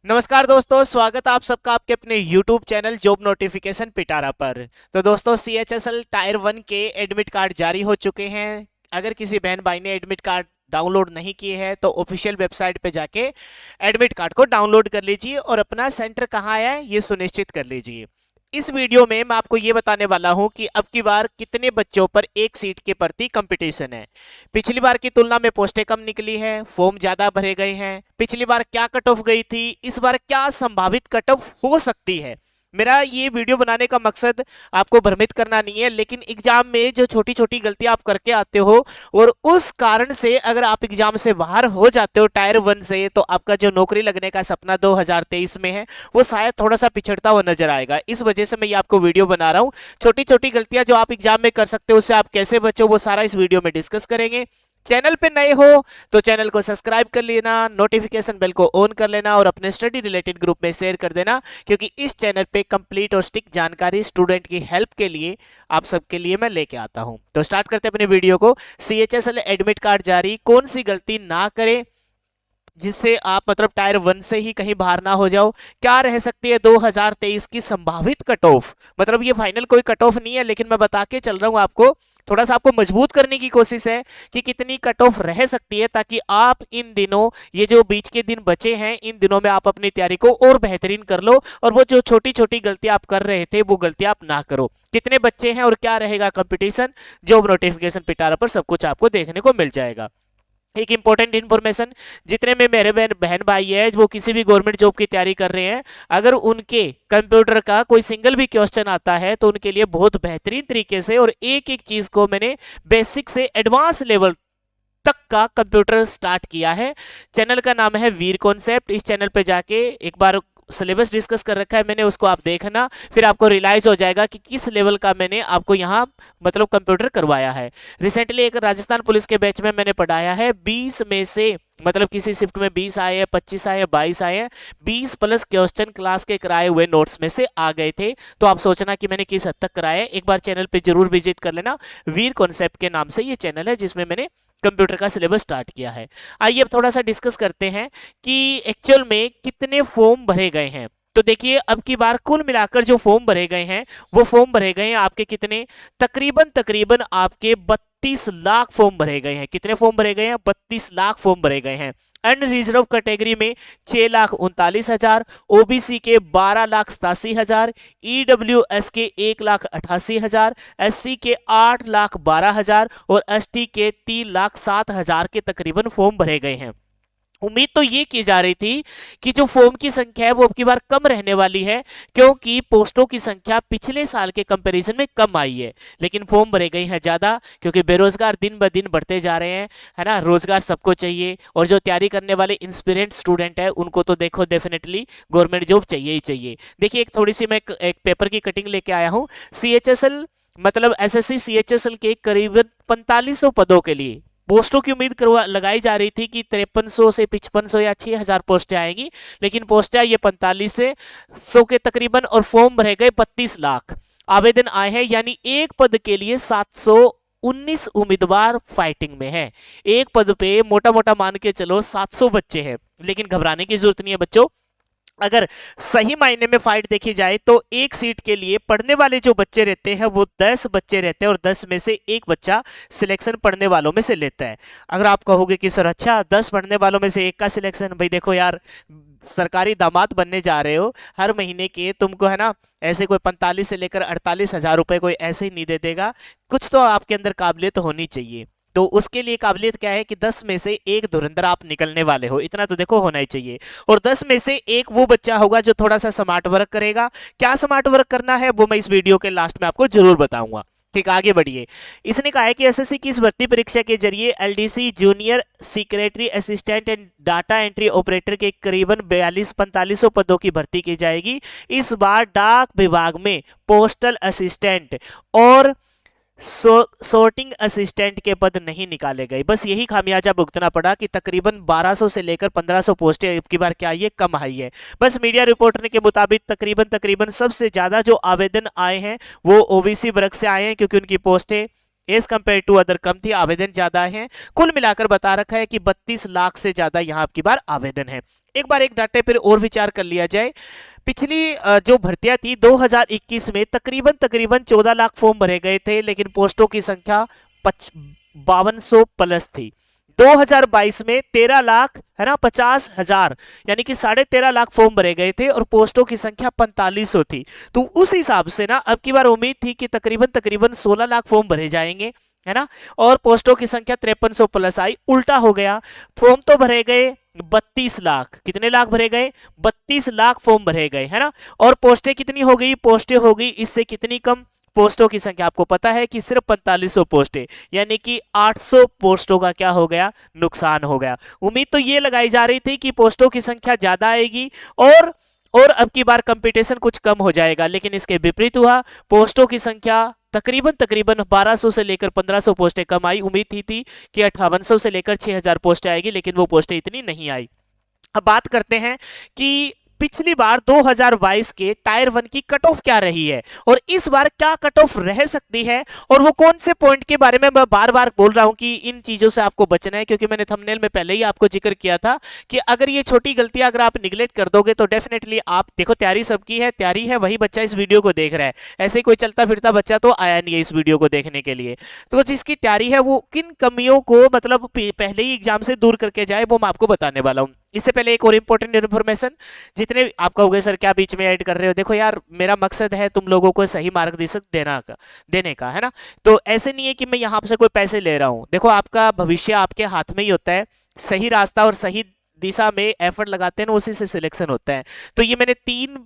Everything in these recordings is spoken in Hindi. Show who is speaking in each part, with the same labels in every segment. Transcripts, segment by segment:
Speaker 1: नमस्कार दोस्तों, स्वागत है आप सबका आपके अपने YouTube चैनल जॉब नोटिफिकेशन पिटारा पर। तो दोस्तों, CHSL टायर 1 के एडमिट कार्ड जारी हो चुके हैं। अगर किसी बहन भाई ने एडमिट कार्ड डाउनलोड नहीं किए हैं तो ऑफिशियल वेबसाइट पे जाके एडमिट कार्ड को डाउनलोड कर लीजिए और अपना सेंटर कहाँ है ये सुनिश्चित कर लीजिए। इस वीडियो में मैं आपको ये बताने वाला हूं कि अब की बार कितने बच्चों पर एक सीट के प्रति कंपटीशन है। पिछली बार की तुलना में पोस्टें कम निकली है, फॉर्म ज्यादा भरे गए हैं। पिछली बार क्या कट ऑफ गई थी, इस बार क्या संभावित कट ऑफ हो सकती है। मेरा ये वीडियो बनाने का मकसद आपको भ्रमित करना नहीं है, लेकिन एग्जाम में जो छोटी छोटी गलतियां आप करके आते हो और उस कारण से अगर आप एग्जाम से बाहर हो जाते हो टायर 1 से, तो आपका जो नौकरी लगने का सपना 2023 में है वो शायद थोड़ा सा पिछड़ता हुआ नजर आएगा। इस वजह से मैं ये आपको वीडियो बना रहा हूँ। छोटी छोटी गलतियां जो आप एग्जाम में कर सकते हो उससे आप कैसे बचो वो सारा इस वीडियो में डिस्कस करेंगे। चैनल पे नए हो तो चैनल को सब्सक्राइब कर लेना, नोटिफिकेशन बेल को ऑन कर लेना और अपने स्टडी रिलेटेड ग्रुप में शेयर कर देना, क्योंकि इस चैनल पे कंप्लीट और स्टिक जानकारी स्टूडेंट की हेल्प के लिए आप सबके लिए मैं लेके आता हूं। तो स्टार्ट करते हैं अपने वीडियो को। CHSL एडमिट कार्ड जारी, कौन सी गलती ना करें जिससे आप मतलब टायर 1 से ही कहीं बाहर ना हो जाओ। क्या रह सकती है 2023 की संभावित कट ऑफ। मतलब ये फाइनल कोई कट ऑफ नहीं है, लेकिन मैं बता के चल रहा हूं आपको, थोड़ा सा आपको मजबूत करने की कोशिश है कि कितनी कट ऑफ रह सकती है, ताकि आप इन दिनों, ये जो बीच के दिन बचे हैं, इन दिनों में आप अपनी तैयारी को और बेहतरीन कर लो और वो जो छोटी छोटी गलती आप कर रहे थे वो गलती आप ना करो। कितने बच्चे हैं और क्या रहेगा कंपटीशन, जॉब नोटिफिकेशन पिटारा पर सब कुछ आपको देखने को मिल जाएगा। एक इंपॉर्टेंट इन्फॉर्मेशन, जितने में मेरे बहन भाई है वो किसी भी गवर्नमेंट जॉब की तैयारी कर रहे हैं, अगर उनके कंप्यूटर का कोई सिंगल भी क्वेश्चन आता है तो उनके लिए बहुत बेहतरीन तरीके से और एक एक चीज को मैंने बेसिक से एडवांस लेवल तक का कंप्यूटर स्टार्ट किया है। चैनल का नाम है वीर कॉन्सेप्ट। इस चैनल पे जाके एक बार सिलेबस डिस्कस कर रखा है मैंने, उसको आप देखना, फिर आपको रियलाइज हो जाएगा कि किस लेवल का मैंने आपको यहाँ मतलब कंप्यूटर करवाया है। रिसेंटली एक राजस्थान पुलिस के बैच में मैंने पढ़ाया है, 20 में से मतलब किसी शिफ्ट में 20 आए हैं, 25 आए हैं, 22 आए हैं, 20 प्लस क्वेश्चन क्लास के कराए हुए नोट्स में से आ गए थे। तो आप सोचना कि मैंने किस हद तक कराया है। एक बार चैनल पे जरूर विजिट कर लेना। वीर कॉन्सेप्ट के नाम से ये चैनल है जिसमें मैंने कंप्यूटर का सिलेबस स्टार्ट किया है। आइए अब थोड़ा सा डिस्कस करते हैं कि एक्चुअल में कितने फॉर्म भरे गए हैं। तो देखिए, अब की बार कुल मिलाकर जो फॉर्म भरे गए हैं वो फॉर्म भरे गए हैं आपके कितने, तकरीबन तकरीबन आपके 32 लाख फॉर्म भरे गए हैं। कितने फॉर्म भरे गए हैं? 32 लाख फॉर्म भरे गए हैं। अनरिजर्व कैटेगरी में 6,39,000, ओबीसी के 12,87,000, ईडब्ल्यूएस के 1,88,000, एससी के 8,12,000 और एसटी के 3,07,000 के तकरीबन फॉर्म भरे गए हैं। उम्मीद तो ये की जा रही थी कि जो फॉर्म की संख्या है वो अब की बार कम रहने वाली है, क्योंकि पोस्टों की संख्या पिछले साल के कंपैरिजन में कम आई है, लेकिन फॉर्म भरे गए हैं ज्यादा, क्योंकि बेरोजगार दिन ब दिन बढ़ते जा रहे हैं, है ना। रोजगार सबको चाहिए और जो तैयारी करने वाले इंस्पिरेंट स्टूडेंट है उनको तो देखो डेफिनेटली गवर्नमेंट जॉब चाहिए ही चाहिए। देखिए, एक थोड़ी सी मैं एक पेपर की कटिंग लेके आया हूँ। CHSL मतलब SSC CHSL के करीबन 4500 पदों के लिए पोस्टों की उम्मीद करवा लगाई जा रही थी कि 5300 से 5500 या 6000 पोस्टें आएंगी, लेकिन पोस्टें ये 4500 के तकरीबन और फॉर्म भरे गए 32 लाख आवेदन आए हैं, यानी एक पद के लिए 719 उम्मीदवार फाइटिंग में है। एक पद पे मोटा मोटा मान के चलो 700 बच्चे हैं, लेकिन घबराने की जरूरत नहीं है बच्चों। अगर सही मायने में फाइट देखी जाए तो एक सीट के लिए पढ़ने वाले जो बच्चे रहते हैं वो 10 बच्चे रहते हैं और 10 में से एक बच्चा सिलेक्शन पढ़ने वालों में से लेता है। अगर आप कहोगे कि सर अच्छा 10 पढ़ने वालों में से एक का सिलेक्शन, भाई देखो यार, सरकारी दामाद बनने जा रहे हो, हर महीने के तुमको है ना ऐसे कोई 45 से लेकर 48,000 रुपए कोई ऐसे ही नहीं दे देगा। कुछ तो आपके अंदर काबिलियत होनी चाहिए। तो उसके लिए काबिलियत क्या है कि 10 में से एक धुरंधर आप निकलने वाले हो, इतना तो देखो होना ही चाहिए। और 10 में से एक वो बच्चा होगा जो थोड़ा सा स्मार्ट वर्क करेगा। क्या स्मार्ट वर्क करना है वो मैं इस वीडियो के लास्ट में आपको जरूर बताऊंगा। ठीक, आगे बढ़िए। इसने कहा है कि एसएससी की इस भर्ती परीक्षा के जरिए LDC junior secretary assistant and data entry operator के करीबन 42-45 पदों की भर्ती की जाएगी। इस बार डाक विभाग में पोस्टल असिस्टेंट और सॉर्टिंग असिस्टेंट के पद नहीं निकाले गए। बस यही खामियाजा भुगतना पड़ा कि तकरीबन 1200 से लेकर 1500 पोस्टें अब की बार क्या ये कम आई है। बस मीडिया रिपोर्टर के मुताबिक तकरीबन सबसे ज्यादा जो आवेदन आए हैं वो ओबीसी वर्ग से आए हैं, क्योंकि उनकी पोस्टें एज कंपेयर टू अदर कम थी, आवेदन ज्यादा है। कुल मिलाकर बता रखा है कि 32 लाख से ज्यादा यहाँ आपकी बार आवेदन है। एक बार एक डाटे पर और विचार कर लिया जाए। पिछली जो भर्तियां थी 2021 में तकरीबन 14 लाख फॉर्म भरे गए थे, लेकिन पोस्टों की संख्या 5200 प्लस थी। 2022 में 13 लाख है ना 50,000 यानी कि 13.5 लाख फॉर्म भरे गए थे और पोस्टों की संख्या 4500 थी। तो उस हिसाब से ना अब की बार उम्मीद थी कि तकरीबन 16 लाख फॉर्म भरे जाएंगे, है ना, और पोस्टों की संख्या 5300 प्लस आई। उल्टा हो गया, फॉर्म तो भरे गए 32 लाख, कितने लाख भरे गए? 32 लाख फॉर्म भरे गए, है ना, और पोस्टें कितनी हो गई? पोस्टें हो गई इससे कितनी कम? पोस्टों की संख्या आपको पता है कि सिर्फ 4500 पोस्टें, यानी कि 800 पोस्टों का क्या हो गया? नुकसान हो गया। उम्मीद तो ये लगाई जा रही थी कि पोस्टों की संख्या ज्यादा आएगी और अब की बार कंपटीशन कुछ कम हो जाएगा, लेकिन इसके विपरीत हुआ। पोस्टों की संख्या तकरीबन 1200 से लेकर 1500 पोस्टें कम आई। उम्मीद थी कि 5800 से लेकर 6000 पोस्टें आएगी, लेकिन वो पोस्टें इतनी नहीं आई। अब बात करते हैं कि पिछली बार 2022 के टायर 1 की कट ऑफ क्या रही है और इस बार क्या कट ऑफ रह सकती है, और वो कौन से पॉइंट के बारे में मैं बार बार बोल रहा हूं कि इन चीजों से आपको बचना है, क्योंकि मैंने थंबनेल में पहले ही आपको जिक्र किया था कि अगर ये छोटी गलतियां अगर आप निगलेक्ट कर दोगे तो डेफिनेटली आप देखो, तैयारी सबकी है, तैयारी है वही बच्चा इस वीडियो को देख रहा है। ऐसे कोई चलता फिरता बच्चा तो आया नहीं है इस वीडियो को देखने के लिए। तो जिसकी तैयारी है वो किन कमियों को मतलब पहले ही एग्जाम से दूर करके जाए, वो मैं आपको बताने वाला हूं। इससे पहले एक और इंपॉर्टेंट इन्फॉर्मेशन, जितने आप कहोगे सर क्या बीच में ऐड कर रहे हो, देखो यार मेरा मकसद है तुम लोगों को सही मार्गदर्शन देने का, है ना। तो ऐसे नहीं है कि मैं यहाँ से कोई पैसे ले रहा हूँ। देखो आपका भविष्य आपके हाथ में ही होता है, सही रास्ता और सही दिशा में एफर्ट लगाते हैं ना, उसी से सिलेक्शन होता है। तो ये मैंने 3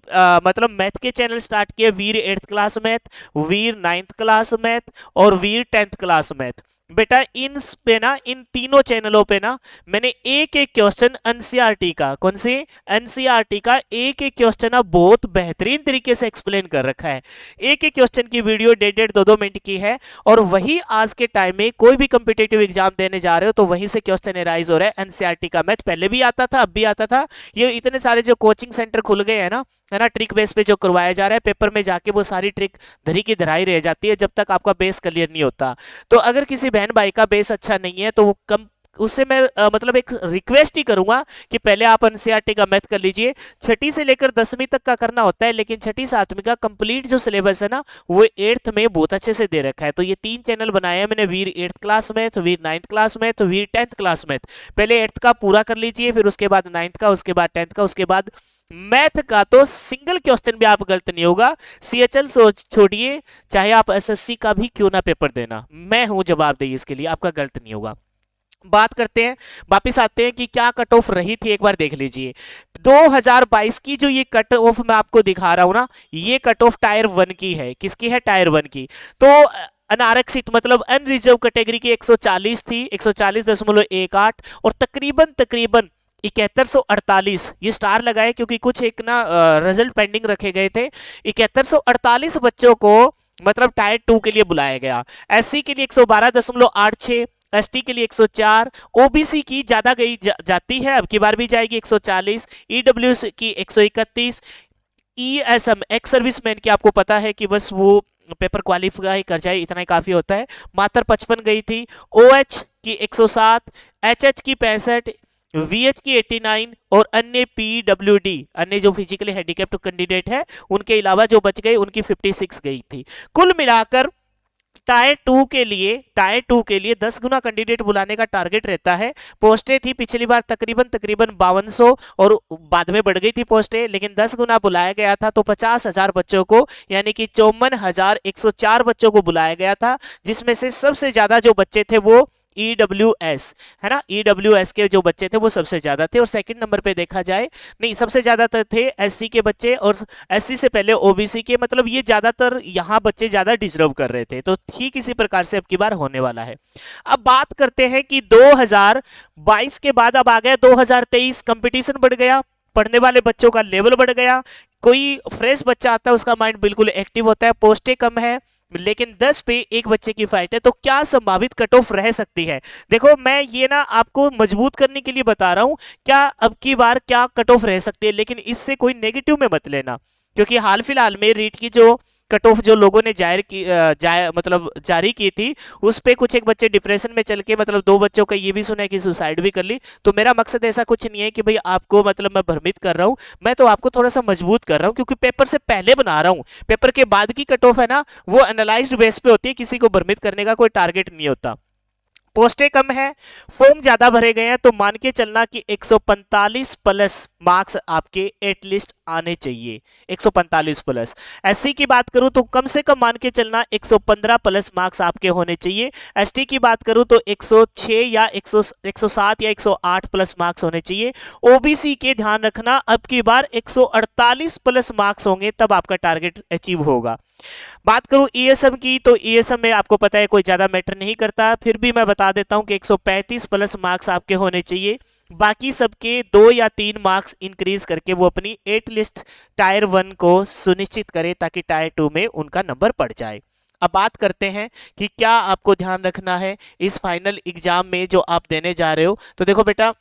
Speaker 1: मतलब मैथ के चैनल स्टार्ट किए, वीर 8th क्लास मैथ, वीर 9th क्लास मैथ और वीर 10th क्लास मैथ। बेटा इन पे ना, इन तीनों चैनलों पे ना मैंने एक एक क्वेश्चन एनसीईआरटी का, कौन सी? एनसीईआरटी का एक एक क्वेश्चन ना बहुत बेहतरीन तरीके से एक्सप्लेन कर रखा है। एक एक क्वेश्चन की वीडियो 1.5 2 मिनट की है, और वही आज के टाइम में कोई भी कॉम्पिटिटिव एग्जाम देने जा रहे हो तो वहीं से क्वेश्चन एराइज हो रहा है। एनसीईआरटी का मैथ पहले भी आता था, अब भी आता था। ये इतने सारे जो कोचिंग सेंटर खुल गए हैं ना, है ना, ट्रिक बेस पे जो करवाया जा रहा है, पेपर में जाके वो सारी ट्रिक धरी की धराई रह जाती है जब तक आपका बेस क्लियर नहीं होता। तो अगर किसी बहन भाई का बेस अच्छा नहीं है तो वो कम, उससे मैं मतलब एक रिक्वेस्ट ही करूंगा कि पहले आप एनसीईआरटी का मैथ कर लीजिए। 6ठी से लेकर 10वीं तक का करना होता है, लेकिन 6ठी 7वीं का कंप्लीट जो सिलेबस है ना वो 8th में बहुत अच्छे से दे रखा है। तो ये 3 चैनल बनाए हैं मैंने, वीर 8th क्लास मैथ, वीर 9th क्लास मैथ, वीर 10th क्लास मैथ। पहले 8th का पूरा कर लीजिए, फिर उसके बाद 9th का, उसके बाद 10th का, उसके बाद मैथ का तो सिंगल क्वेश्चन भी आप गलत नहीं होगा। सीएचएल छोड़िए, चाहे आप एसएससी का भी क्यों ना पेपर देना, मैं हूं जवाबदेही इसके लिए, आपका गलत नहीं होगा। बात करते हैं, वापिस आते हैं कि क्या कट ऑफ रही थी, एक बार देख लीजिए। 2022 की जो ये कट ऑफ मैं आपको दिखा रहा हूं ना, ये कट ऑफ टायर 1 की है। किसकी है? टायर 1 की। तो अनारक्षित मतलब अनरिजर्व कैटेगरी की 140 थी, 140.18, और तकरीबन 7148, ये स्टार लगाए क्योंकि कुछ एक ना रिजल्ट पेंडिंग रखे गए थे। 7148 बच्चों को मतलब टायर 2 के लिए बुलाया गया। एससी के लिए 112.86, एसटी के लिए 104, ओबीसी की ज्यादा गई जाती है, अब की बार भी जाएगी 140, ईडब्ल्यूएस की 131, ईएसएम एक्स सर्विसमैन की आपको पता है कि बस वो पेपर क्वालिफाई कर जाए इतना ही काफी होता है, मात्र 55 गई थी। ओएच की 107, एचएच की 65, वीएच की 89, और अन्य पीडब्ल्यूडी अन्य जो फिजिकली हैंडीकैप्ड कैंडिडेट है उनके अलावा जो बच गए उनकी 56 गई थी। कुल मिलाकर टायर 2 के लिए 10 गुना कैंडिडेट बुलाने का टारगेट रहता है। पोस्टें थी पिछली बार तकरीबन 5200 और बाद में बढ़ गई थी पोस्टें, लेकिन 10 गुना बुलाया गया था तो 50,000 बच्चों को यानी कि 54,104 बच्चों को बुलाया गया था, जिसमें से सबसे ज्यादा जो बच्चे थे वो ईडब्ल्यूएस, है ना, ईडब्ल्यूएस के जो बच्चे थे वो सबसे ज्यादा थे। और सेकंड नंबर पे देखा जाए, नहीं सबसे ज्यादा थे एससी के बच्चे, और एससी से पहले ओबीसी के, मतलब ये ज्यादातर यहाँ बच्चे ज्यादा डिजर्व कर रहे थे। तो ठीक इसी प्रकार से अब की बार होने वाला है। अब बात करते हैं कि 2022 के बाद अब आ गया 2023, कंपटीशन बढ़ गया, पढ़ने वाले बच्चों का लेवल बढ़ गया, कोई फ्रेश बच्चा आता है उसका माइंड बिल्कुल एक्टिव होता है, पोस्टें कम है लेकिन 10 पे एक बच्चे की फाइट है। तो क्या संभावित कट ऑफ रह सकती है? देखो मैं ये ना आपको मजबूत करने के लिए बता रहा हूं क्या अब की बार क्या कट ऑफ रह सकती है, लेकिन इससे कोई नेगेटिव में मत लेना, क्योंकि हाल फिलहाल में रीट की जो कट ऑफ जो लोगों ने मतलब जारी की थी, उस पे कुछ एक बच्चे डिप्रेशन में चल के, मतलब 2 बच्चों का ये भी सुना है कि सुसाइड भी कर ली। तो मेरा मकसद ऐसा कुछ नहीं है कि भाई आपको मतलब मैं भ्रमित कर रहा हूँ, मैं तो आपको थोड़ा सा मजबूत कर रहा हूँ, क्योंकि पेपर से पहले बना रहा हूँ। पेपर के बाद की कट ऑफ है ना, वो एनालाइज्ड बेस पे होती है, किसी को भ्रमित करने का कोई टारगेट नहीं होता। पोस्टें कम है, फॉर्म ज्यादा भरे गए हैं, तो मान के चलना कि 145 प्लस मार्क्स आपके एटलीस्ट आने चाहिए। 145 प्लस। एससी की बात करूं तो कम से कम मान के चलना 115 प्लस मार्क्स आपके होने चाहिए। एसटी की बात करूं तो 106 या 107 या 108 प्लस मार्क्स होने चाहिए। ओबीसी के ध्यान रखना, अब की बार 148 प्लस मार्क्स होंगे, तब आपका टारगेट अचीव होगा। बात करूं ईएसएम की, तो ईएसएम में आपको पता है कोई ज्यादा मैटर नहीं करता, फिर भी मैं बता देता हूं कि 135 प्लस मार्क्स आपके होने चाहिए। बाकी सबके 2 या 3 मार्क्स इंक्रीज करके वो अपनी 8 लिस्ट टायर 1 को सुनिश्चित करें, ताकि टायर 2 में उनका नंबर बढ़ जाए। अब बात करते हैं कि क्या आपको ध्यान रखना है इस फाइनल एग्जाम में जो आप देने जा रहे हो। तो देखो बेटा,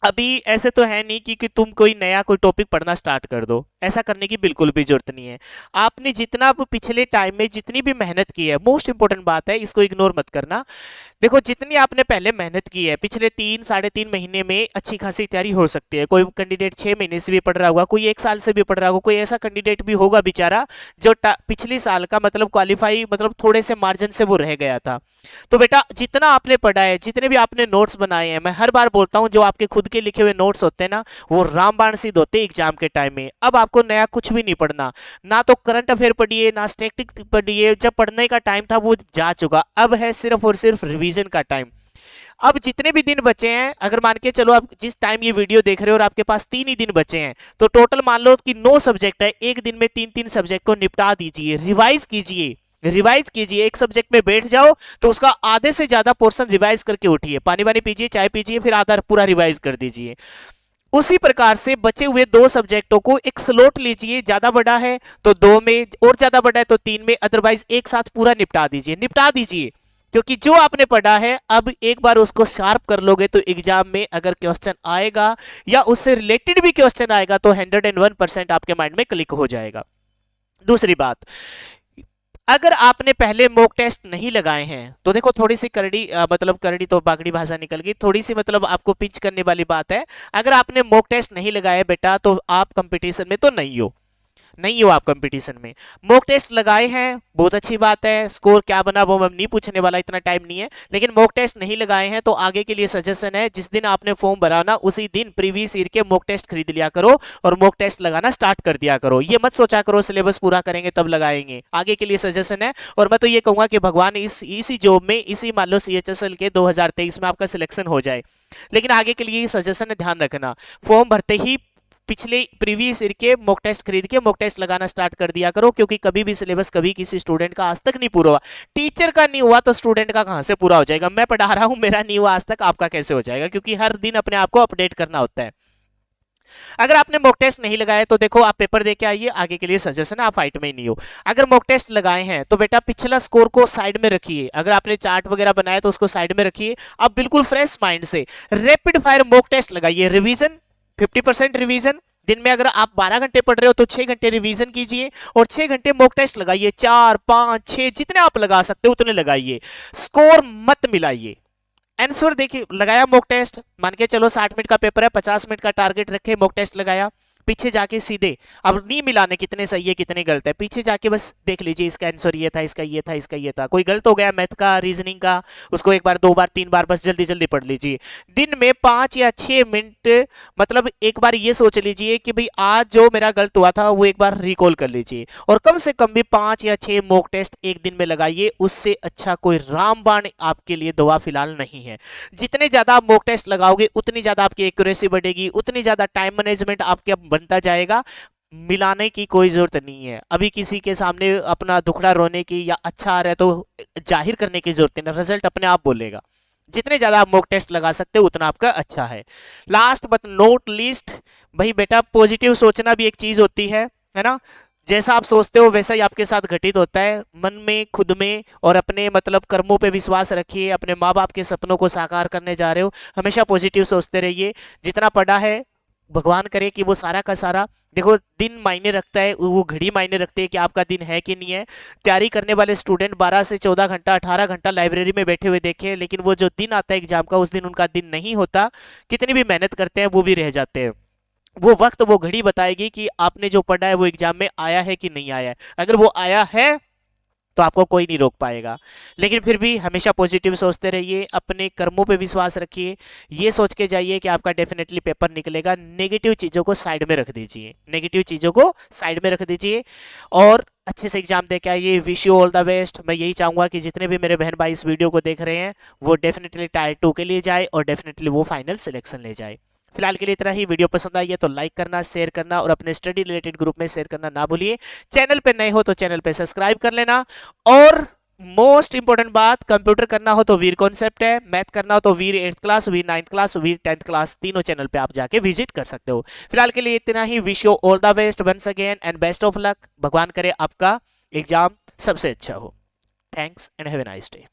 Speaker 1: अभी ऐसे तो है नहीं कि तुम कोई नया कोई टॉपिक पढ़ना स्टार्ट कर दो, ऐसा करने की बिल्कुल भी जरूरत नहीं है। आपने जितना पिछले टाइम में जितनी भी मेहनत की है, मोस्ट इंपॉर्टेंट बात है, इसको इग्नोर मत करना। देखो, जितनी आपने पहले मेहनत की है, पिछले 3-3.5 महीने में अच्छी खासी तैयारी हो सकती है। कोई कैंडिडेट 6 महीने से भी पढ़ रहा होगा, कोई 1 साल से भी पढ़ रहा होगा, कोई ऐसा कैंडिडेट भी होगा बेचारा जो पिछले साल का मतलब क्वालिफाई, मतलब थोड़े से मार्जिन से वो रह गया था। तो बेटा, जितना आपने पढ़ा है, जितने भी आपने नोट्स बनाए हैं, मैं हर बार बोलता हूं, जो आपके खुद के लिखे हुए नोट्स होते हैं ना, वो रामबाण सिद्ध होते हैं एग्जाम के टाइम में। अब आपको नया कुछ भी नहीं पढ़ना, ना तो करंट अफेयर पढ़िए, ना स्टैटिस्टिक्स पढ़िए। जब पढ़ने का टाइम था वो जा चुका, अब है सिर्फ और सिर्फ रिवीजन का टाइम। अब जितने भी दिन बचे हैं, अगर मान के चलो आप जिस टाइम ये वीडियो देख रहे हो और आपके पास 3 ही दिन बचे हैं, तो टोटल मान लो कि 9 सब्जेक्ट है, एक दिन में 3-3 सब्जेक्ट को निपटा दीजिए। रिवाइज कीजिए, रिवाइज कीजिए। एक सब्जेक्ट में बैठ जाओ तो उसका आधे से ज्यादा पोर्शन रिवाइज करके उठिए, पानी वानी पीजिए, चाय पीजिए, फिर आधा पूरा रिवाइज कर दीजिए। उसी प्रकार से बचे हुए 2 सब्जेक्टों को एक स्लॉट लीजिए, ज्यादा बड़ा है तो 2 में, और ज्यादा बड़ा है तो 3 में, अदरवाइज एक साथ पूरा निपटा दीजिए, निपटा दीजिए। क्योंकि जो आपने पढ़ा है, अब एक बार उसको शार्प कर लोगे तो एग्जाम में अगर क्वेश्चन आएगा या उससे रिलेटेड भी क्वेश्चन आएगा तो 101% आपके माइंड में क्लिक हो जाएगा। दूसरी बात, अगर आपने पहले मॉक टेस्ट नहीं लगाए हैं तो देखो, थोड़ी सी करड़ी, मतलब करड़ी तो बागड़ी भाषा निकल गई, थोड़ी सी मतलब आपको पिंच करने वाली बात है। अगर आपने मॉक टेस्ट नहीं लगाए बेटा, तो आप कंपटीशन में तो नहीं हो आप कंपटीशन में। मॉक टेस्ट लगाए हैं, बहुत अच्छी बात है। स्कोर क्या बना वो मैं नहीं पूछने वाला, इतना टाइम नहीं है। लेकिन मॉक टेस्ट नहीं लगाए हैं तो आगे के लिए सजेशन है, जिस दिन आपने फॉर्म भरा ना, उसी दिन प्रीवियस ईयर के मॉक टेस्ट खरीद लिया करो और मॉक टेस्ट लगाना स्टार्ट कर दिया करो। ये मत सोचा करो सिलेबस पूरा करेंगे तब लगाएंगे, आगे के लिए सजेशन है। और मैं तो ये कहूंगा कि भगवान इसी जॉब में, इसी मान लो CHSL के 2023 में आपका सिलेक्शन हो जाए। लेकिन आगे के लिए सजेशन है, ध्यान रखना, फॉर्म भरते ही पिछले प्रीवियस ईयर के मॉक टेस्ट खरीद के मॉक टेस्ट लगाना स्टार्ट कर दिया करो। क्योंकि कभी भी सिलेबस कभी किसी स्टूडेंट का आज तक नहीं पूरा हुआ। टीचर का नहीं हुआ तो स्टूडेंट का कहां से पूरा हो जाएगा। मैं पढ़ा रहा हूं, मेरा नहीं हुआ आज तक, आपका कैसे हो जाएगा? क्योंकि हर दिन अपने आप को अपडेट करना होता है। अगर आपने मॉक टेस्ट नहीं लगाया तो देखो, आप पेपर दे के आइए, आगे के लिए सजेशन है, आप फाइट में ही नहीं हो। अगर मॉक टेस्ट लगाए हैं तो बेटा पिछला स्कोर को साइड में रखिए। अगर आपने चार्ट वगैरह बनाया तो उसको साइड में रखिए। अब बिल्कुल फ्रेश माइंड से रैपिड फायर मॉक टेस्ट लगाइए। रिवीजन 50% रिवीजन, दिन में अगर आप 12 घंटे पढ़ रहे हो तो 6 घंटे रिवीजन कीजिए और 6 घंटे मॉक टेस्ट लगाइए। 4, 5, 6 जितने आप लगा सकते हो उतने लगाइए। स्कोर मत मिलाइए। आंसर देखिए, लगाया मॉक टेस्ट, मान के चलो 60 मिनट का पेपर है, 50 मिनट का टारगेट रखे, मॉक टेस्ट लगाया, पीछे जाके सीधे, अब नहीं मिलाने कितने सही है कितने गलत है, पीछे जाके बस देख लीजिए इसका आंसर ये था, इसका ये था, इसका ये था। कोई गलत हो गया मैथ का, रीजनिंग का, उसको 1 बार 2 बार 3 बार बस जल्दी जल्दी पढ़ लीजिए। दिन में 5 या 6 मिनट, मतलब एक बार ये सोच लीजिए कि भाई आज जो मेरा गलत हुआ था वो एक बार रिकॉल कर लीजिए। और कम से कम भी 5 या 6 मॉक टेस्ट एक दिन में लगाइए। उससे अच्छा कोई रामबाण आपके लिए दवा फिलहाल नहीं है। जितने ज्यादा आप मॉक टेस्ट लगाओगे उतनी ज्यादा आपकी एक्यूरेसी बढ़ेगी, उतनी ज्यादा टाइम मैनेजमेंट आपके बनता जाएगा। मिलाने की कोई जरूरत नहीं है। अभी किसी के सामने अपना दुखड़ा रोने की या अच्छा आ रहा है तो जाहिर करने की जरूरत नहीं, रिजल्ट अपने आप बोलेगा। जितने ज्यादा आप मॉक टेस्ट लगा सकते हो उतना आपका अच्छा है। लास्ट बट नॉट लीस्ट, भाई बेटा पॉजिटिव सोचना भी एक चीज होती है ना। जैसा आप सोचते हो वैसा ही आपके साथ घटित होता है। मन में, खुद में और अपने मतलब कर्मों पे विश्वास रखिए। अपने माँ बाप के सपनों को साकार करने जा रहे हो, हमेशा पॉजिटिव सोचते रहिए। जितना पढ़ा है भगवान करे कि वो सारा का सारा, देखो दिन मायने रखता है, वो घड़ी मायने रखती है कि आपका दिन है कि नहीं है। तैयारी करने वाले स्टूडेंट 12 से 14 घंटा 18 घंटा लाइब्रेरी में बैठे हुए देखे, लेकिन वो जो दिन आता है एग्जाम का, उस दिन उनका दिन नहीं होता। कितनी भी मेहनत करते हैं वो भी रह जाते हैं। वो वक्त, वो घड़ी बताएगी कि आपने जो पढ़ा है वो एग्जाम में आया है कि नहीं आया है। अगर वो आया है तो आपको कोई नहीं रोक पाएगा। लेकिन फिर भी हमेशा पॉजिटिव सोचते रहिए, अपने कर्मों पे विश्वास रखिए, ये सोच के जाइए कि आपका डेफिनेटली पेपर निकलेगा। नेगेटिव चीज़ों को साइड में रख दीजिए, नेगेटिव चीज़ों को साइड में रख दीजिए और अच्छे से एग्जाम दे के आइए। Wish you all the best. मैं यही चाहूँगा कि जितने भी मेरे बहन भाई इस वीडियो को देख रहे हैं वो डेफिनेटली टायर 2 के लिए जाए और डेफिनेटली वो फाइनल सिलेक्शन ले जाए। फिलहाल के लिए इतना ही। वीडियो पसंद आई है तो लाइक करना, शेयर करना और अपने स्टडी रिलेटेड ग्रुप में शेयर करना ना भूलिए। चैनल पे नए हो तो चैनल पे सब्सक्राइब कर लेना। और मोस्ट इंपॉर्टेंट बात, कंप्यूटर करना हो तो वीर कॉन्सेप्ट है, मैथ करना हो तो वीर 8th क्लास, वीर 9th क्लास, वीर 10th क्लास, तीनों चैनल पे आप जाके विजिट कर सकते हो। फिलहाल के लिए इतना ही। Wish you all the best once again and best of luck. भगवान करे आपका एग्जाम सबसे अच्छा हो। Thanks and have a nice day.